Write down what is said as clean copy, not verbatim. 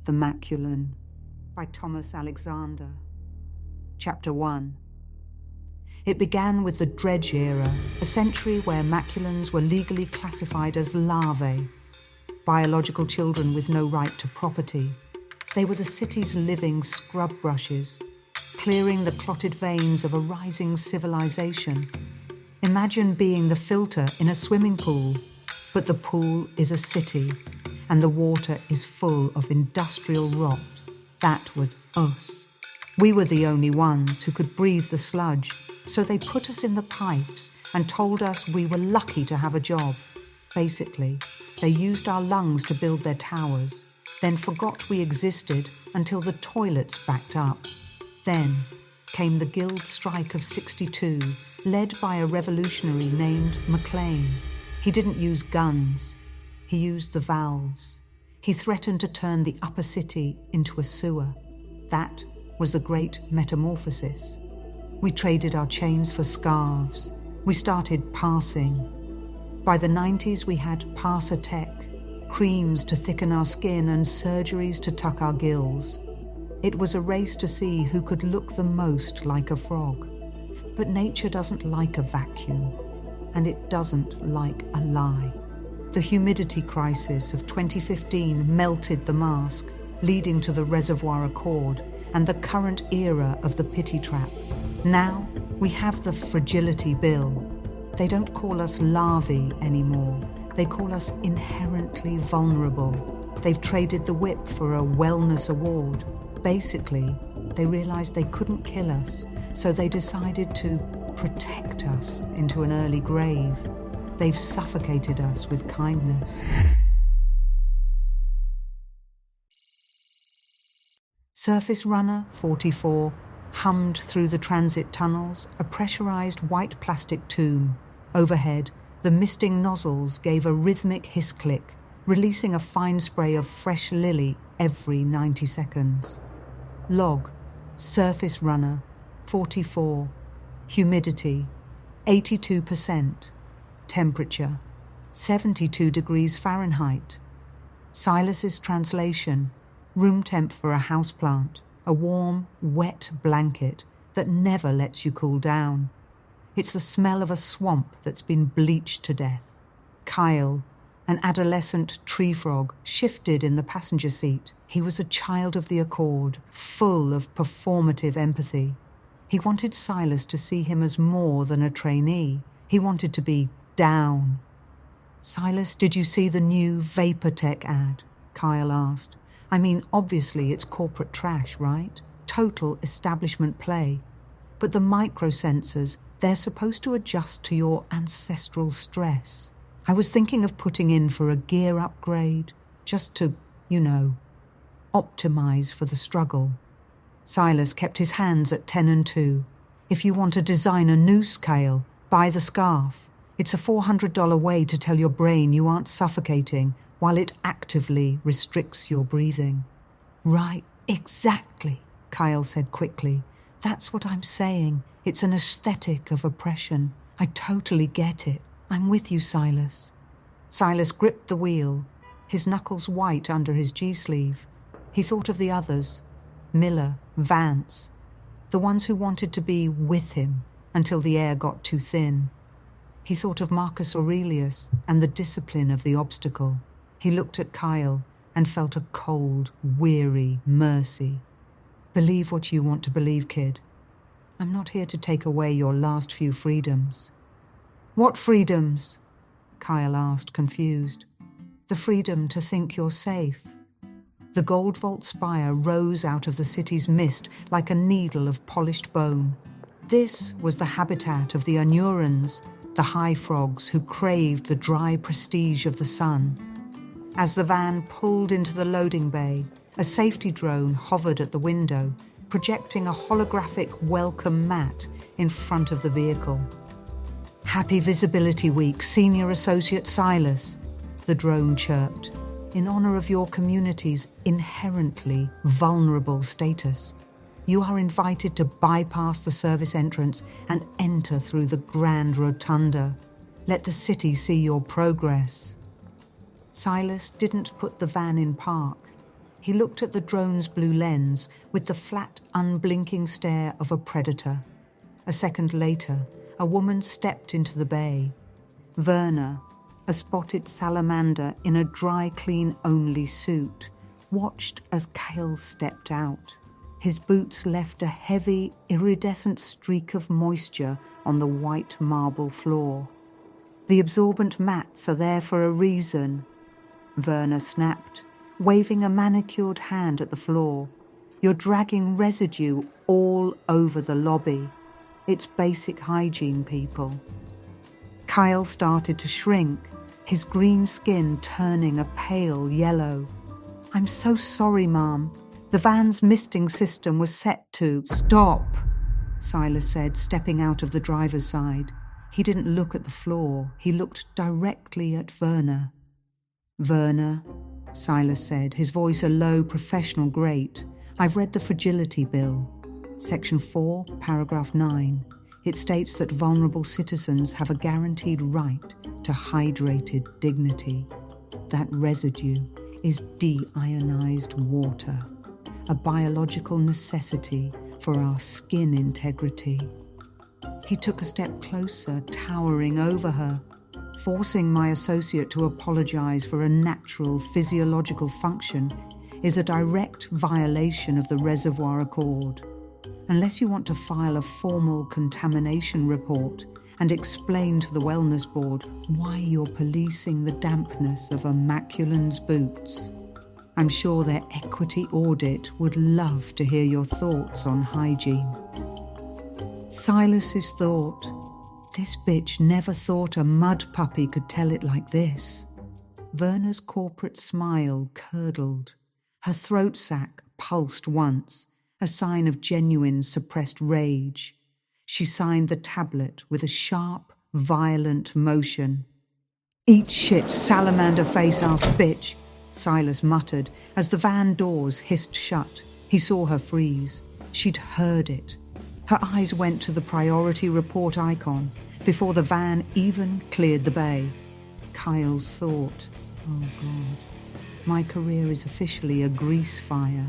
The Maculan by Thomas Alexander. Chapter 1. It began with the Dredge era, a century where Maculans were legally classified as larvae, biological children with no right to property. They were the city's living scrub brushes, clearing the clotted veins of a rising civilization. Imagine being the filter in a swimming pool, but the pool is a city, and the water is full of industrial rot. That was us. We were the only ones who could breathe the sludge, so they put us in the pipes and told us we were lucky to have a job. Basically, they used our lungs to build their towers, then forgot we existed until the toilets backed up. Then came the Guild Strike of '62, led by a revolutionary named Maculan. He didn't use guns. He used the valves. He threatened to turn the upper city into a sewer. That was the great metamorphosis. We traded our chains for scarves. We started passing. By the 90s, we had parser tech, creams to thicken our skin and surgeries to tuck our gills. It was a race to see who could look the most like a frog. But nature doesn't like a vacuum, and it doesn't like a lie. The humidity crisis of 2015 melted the mask, leading to the Reservoir Accord and the current era of the pity trap. Now we have the fragility bill. They don't call us larvae anymore. They call us inherently vulnerable. They've traded the whip for a wellness award. Basically, they realized they couldn't kill us, so they decided to protect us into an early grave. They've suffocated us with kindness. Surface Runner 44 hummed through the transit tunnels, a pressurized white plastic tomb. Overhead, the misting nozzles gave a rhythmic hiss-click, releasing a fine spray of fresh lily every 90 seconds. Log, Surface Runner 44, humidity 82%. Temperature, 72 degrees Fahrenheit. Silas's translation, room temp for a houseplant, a warm, wet blanket that never lets you cool down. It's the smell of a swamp that's been bleached to death. Kyle, an adolescent tree frog, shifted in the passenger seat. He was a child of the Accord, full of performative empathy. He wanted Silas to see him as more than a trainee. He wanted to be down. Silas, did you see the new Vapor Tech ad? Kyle asked. I mean, obviously it's corporate trash, right? Total establishment play. But the microsensors, they're supposed to adjust to your ancestral stress. I was thinking of putting in for a gear upgrade, just to, optimize for the struggle. Silas kept his hands at 10 and 2. If you want to design a noose, Kyle, buy the scarf. It's a $400 way to tell your brain you aren't suffocating while it actively restricts your breathing. Right, exactly, Kyle said quickly. That's what I'm saying. It's an aesthetic of oppression. I totally get it. I'm with you, Silas. Silas gripped the wheel, his knuckles white under his G-sleeve. He thought of the others, Miller, Vance, the ones who wanted to be with him until the air got too thin. He thought of Marcus Aurelius and the discipline of the obstacle. He looked at Kyle and felt a cold, weary mercy. Believe what you want to believe, kid. I'm not here to take away your last few freedoms. What freedoms? Kyle asked, confused. The freedom to think you're safe. The Gold Vault Spire rose out of the city's mist like a needle of polished bone. This was the habitat of the Anurans, the high frogs who craved the dry prestige of the sun. As the van pulled into the loading bay, a safety drone hovered at the window, projecting a holographic welcome mat in front of the vehicle. Happy Visibility Week, Senior Associate Silas, the drone chirped, in honor of your community's inherently vulnerable status. You are invited to bypass the service entrance and enter through the grand rotunda. Let the city see your progress. Silas didn't put the van in park. he looked at the drone's blue lens with the flat, unblinking stare of a predator. A second later, a woman stepped into the bay. Werner, a spotted salamander in a dry clean-only suit, watched as Kyle stepped out. His boots left a heavy, iridescent streak of moisture on the white marble floor. "The absorbent mats are there for a reason," Werner snapped, waving a manicured hand at the floor. "You're dragging residue all over the lobby. It's basic hygiene, people." Kyle started to shrink, his green skin turning a pale yellow. "I'm so sorry, Mom. The van's misting system was set to—" "Stop," Silas said, stepping out of the driver's side. He didn't look at the floor. He looked directly at Werner. "Werner," Silas said, his voice a low, professional grate. "I've read the fragility bill. Section 4, paragraph 9. It states that vulnerable citizens have a guaranteed right to hydrated dignity. That residue is deionized water, a biological necessity for our skin integrity." He took a step closer, towering over her. "Forcing my associate to apologize for a natural physiological function is a direct violation of the Reservoir Accord. Unless you want to file a formal contamination report and explain to the Wellness Board why you're policing the dampness of a Maculan's boots, I'm sure their equity audit would love to hear your thoughts on hygiene." Silas's thought, "This bitch never thought a mud puppy could tell it like this." Werner's corporate smile curdled. Her throat sac pulsed once, a sign of genuine suppressed rage. She signed the tablet with a sharp, violent motion. "Eat shit, salamander face-ass bitch," Silas muttered as the van doors hissed shut. He saw her freeze. She'd heard it. Her eyes went to the priority report icon before the van even cleared the bay. Kyle's thought, "Oh God, my career is officially a grease fire."